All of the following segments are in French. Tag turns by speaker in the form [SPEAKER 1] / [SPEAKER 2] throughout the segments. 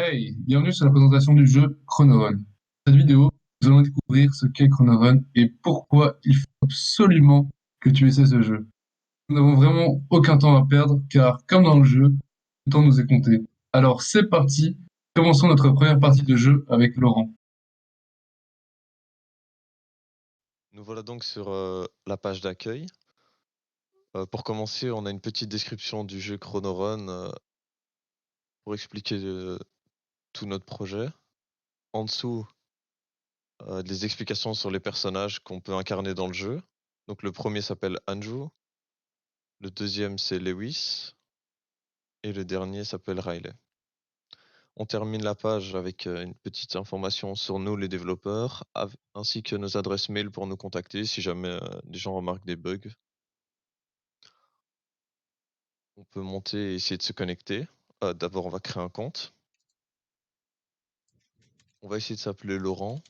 [SPEAKER 1] Hey, bienvenue sur la présentation du jeu Chronorun. Cette vidéo, nous allons découvrir ce qu'est Chronorun et pourquoi il faut absolument que tu essaies ce jeu. Nous n'avons vraiment aucun temps à perdre car, comme dans le jeu, le temps nous est compté. Alors c'est parti, commençons notre première partie de jeu avec Laurent.
[SPEAKER 2] Nous voilà donc sur la page d'accueil. Pour commencer, on a une petite description du jeu Chronorun pour expliquer tout notre projet. En dessous, des explications sur les personnages qu'on peut incarner dans le jeu. Donc le premier s'appelle Anju, le deuxième c'est Lewis et le dernier s'appelle Riley. On termine la page avec une petite information sur nous les développeurs, ainsi que nos adresses mail pour nous contacter si jamais des gens remarquent des bugs. On peut monter et essayer de se connecter. D'abord, on va créer un compte. On va essayer de s'appeler Laurent,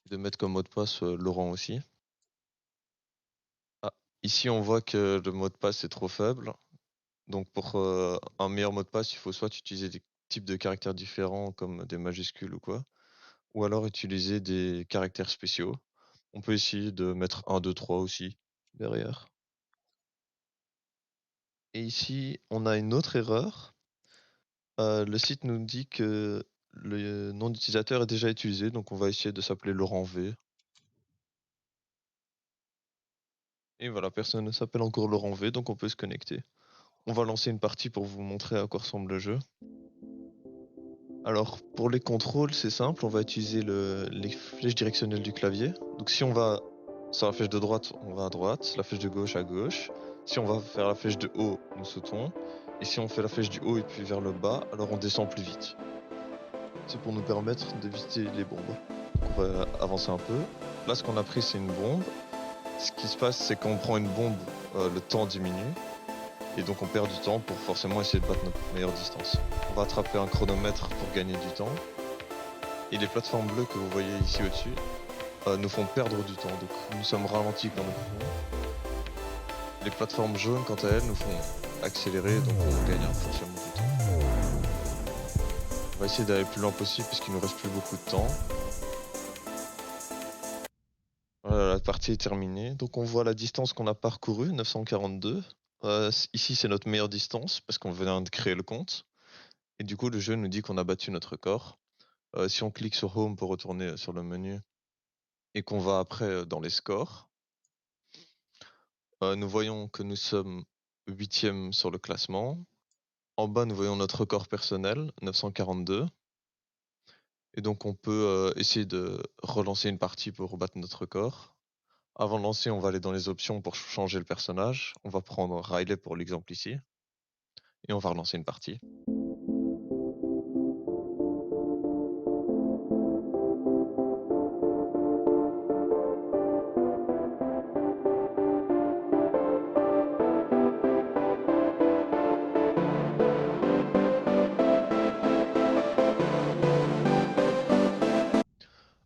[SPEAKER 2] de mettre comme mot de passe Laurent aussi. Ah, ici on voit que le mot de passe est trop faible. Donc pour un meilleur mot de passe, il faut soit utiliser des types de caractères différents comme des majuscules ou quoi, ou alors utiliser des caractères spéciaux. On peut essayer de mettre 1, 2, 3 aussi derrière. Et ici, on a une autre erreur. Le site nous dit que le nom d'utilisateur est déjà utilisé, donc on va essayer de s'appeler Laurent V. Et voilà, personne ne s'appelle encore Laurent V, donc on peut se connecter. On va lancer une partie pour vous montrer à quoi ressemble le jeu. Alors, pour les contrôles, c'est simple, on va utiliser les flèches directionnelles du clavier. Donc si on va sur la flèche de droite, on va à droite, la flèche de gauche à gauche. Si on va faire la flèche de haut, nous sautons. Et si on fait la flèche du haut et puis vers le bas, alors on descend plus vite. C'est pour nous permettre d'éviter les bombes. Donc on va avancer un peu. Là, ce qu'on a pris, c'est une bombe. Ce qui se passe, c'est qu'on prend une bombe, le temps diminue. Et donc on perd du temps pour forcément essayer de battre notre meilleure distance. On va attraper un chronomètre pour gagner du temps. Et les plateformes bleues que vous voyez ici au-dessus nous font perdre du temps. Donc nous sommes ralentis quand nous courons. Les plateformes jaunes, quant à elles, nous font accélérer, donc on gagne forcément du temps. On va essayer d'aller le plus loin possible puisqu'il nous reste plus beaucoup de temps. Voilà, la partie est terminée. Donc on voit la distance qu'on a parcourue, 942. Ici c'est notre meilleure distance parce qu'on venait de créer le compte. Et du coup le jeu nous dit qu'on a battu notre record. Si on clique sur Home pour retourner sur le menu et qu'on va après dans les scores, nous voyons que nous sommes 8e sur le classement. En bas, nous voyons notre record personnel, 942. Et donc on peut essayer de relancer une partie pour battre notre record. Avant de lancer, on va aller dans les options pour changer le personnage. On va prendre Riley pour l'exemple ici. Et on va relancer une partie.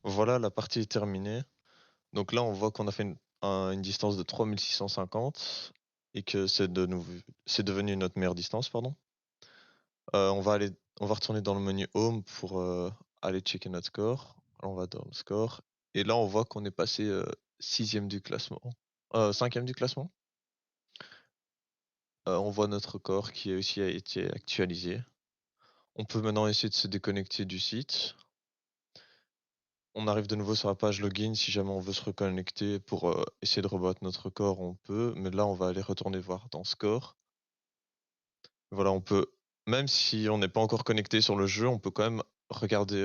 [SPEAKER 2] Voilà, la partie est terminée. Donc là, on voit qu'on a fait une distance de 3650 et que c'est devenu notre meilleure distance, pardon. On va retourner dans le menu Home pour aller checker notre score. Alors, on va dans le score et là, on voit qu'on est passé 6e du classement, 5e du classement. On voit notre record qui aussi a été actualisé. On peut maintenant essayer de se déconnecter du site. On arrive de nouveau sur la page login. Si jamais on veut se reconnecter pour essayer de rebattre notre record, on peut. Mais là, on va aller retourner voir dans Score. Voilà, on peut, même si on n'est pas encore connecté sur le jeu, on peut quand même regarder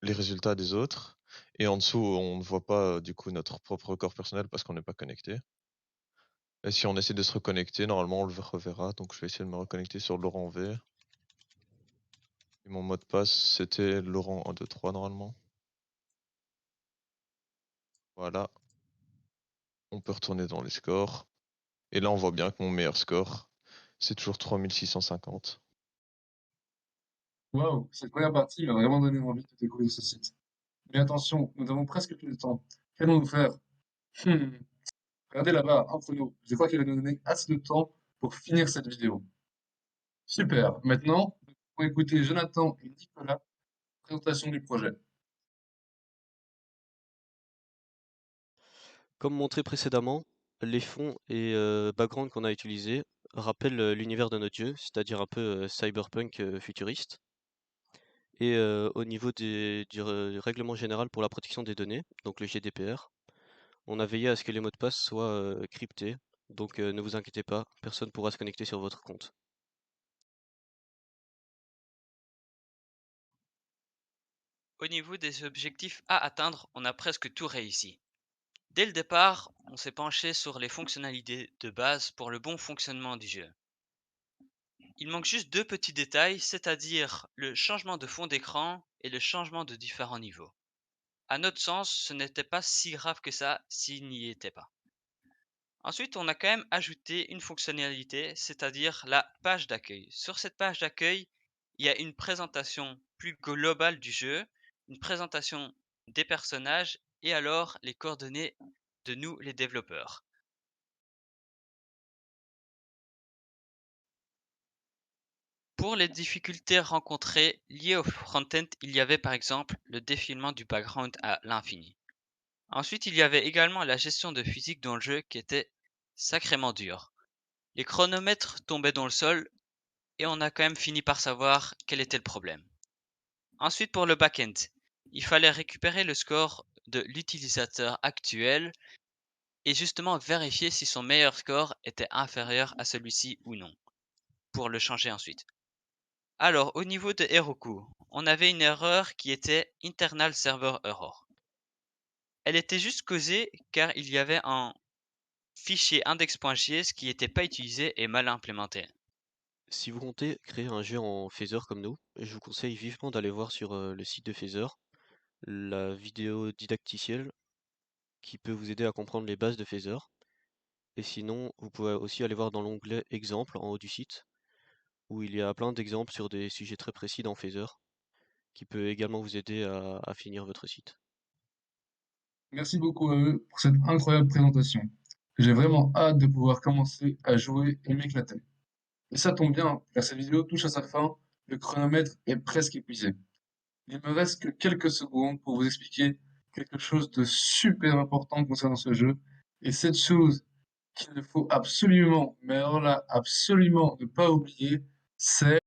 [SPEAKER 2] les résultats des autres. Et en dessous, on ne voit pas du coup notre propre record personnel parce qu'on n'est pas connecté. Et si on essaie de se reconnecter, normalement, on le reverra. Donc, je vais essayer de me reconnecter sur Laurent V. Et mon mot de passe, c'était Laurent123 normalement. Voilà. On peut retourner dans les scores. Et là, on voit bien que mon meilleur score, c'est toujours 3650.
[SPEAKER 1] Waouh, cette première partie m'a vraiment donné envie de découvrir ce site. Mais attention, nous avons presque plus de temps. Qu'allons-nous faire? Hmm, Regardez là-bas, entre nous. Je crois qu'il va nous donner assez de temps pour finir cette vidéo. Super. Maintenant, On va écouter Jonathan et Nicolas, présentation du projet.
[SPEAKER 3] Comme montré précédemment, les fonds et backgrounds qu'on a utilisés rappellent l'univers de notre jeu, c'est-à-dire un peu cyberpunk futuriste. Et au niveau du règlement général pour la protection des données, donc le GDPR, on a veillé à ce que les mots de passe soient cryptés. Donc ne vous inquiétez pas, personne ne pourra se connecter sur votre compte.
[SPEAKER 4] Au niveau des objectifs à atteindre, on a presque tout réussi. Dès le départ, on s'est penché sur les fonctionnalités de base pour le bon fonctionnement du jeu. Il manque juste deux petits détails, c'est-à-dire le changement de fond d'écran et le changement de différents niveaux. À notre sens, ce n'était pas si grave que ça s'il n'y était pas. Ensuite, on a quand même ajouté une fonctionnalité, c'est-à-dire la page d'accueil. Sur cette page d'accueil, il y a une présentation plus globale du jeu, une présentation des personnages et alors les coordonnées de nous, les développeurs. Pour les difficultés rencontrées liées au front-end, il y avait par exemple le défilement du background à l'infini. Ensuite, il y avait également la gestion de physique dans le jeu qui était sacrément dure. Les chronomètres tombaient dans le sol et on a quand même fini par savoir quel était le problème. Ensuite, pour le back-end, il fallait récupérer le score de l'utilisateur actuel et justement vérifier si son meilleur score était inférieur à celui-ci ou non, pour le changer ensuite. Alors, au niveau de Heroku, on avait une erreur qui était Internal Server Error. Elle était juste causée car il y avait un fichier index.js qui n'était pas utilisé et mal implémenté.
[SPEAKER 3] Si vous comptez créer un jeu en Phaser comme nous, je vous conseille vivement d'aller voir sur le site de Phaser la vidéo didacticielle qui peut vous aider à comprendre les bases de Phaser. Et sinon, vous pouvez aussi aller voir dans l'onglet Exemples en haut du site, où il y a plein d'exemples sur des sujets très précis dans Phaser, qui peut également vous aider à finir votre site.
[SPEAKER 1] Merci beaucoup à eux pour cette incroyable présentation. J'ai vraiment hâte de pouvoir commencer à jouer et m'éclater. Et ça tombe bien, car cette vidéo touche à sa fin, le chronomètre est presque épuisé. Il me reste que quelques secondes pour vous expliquer quelque chose de super important concernant ce jeu. Et cette chose qu'il ne faut absolument, mais alors là, absolument ne pas oublier, c'est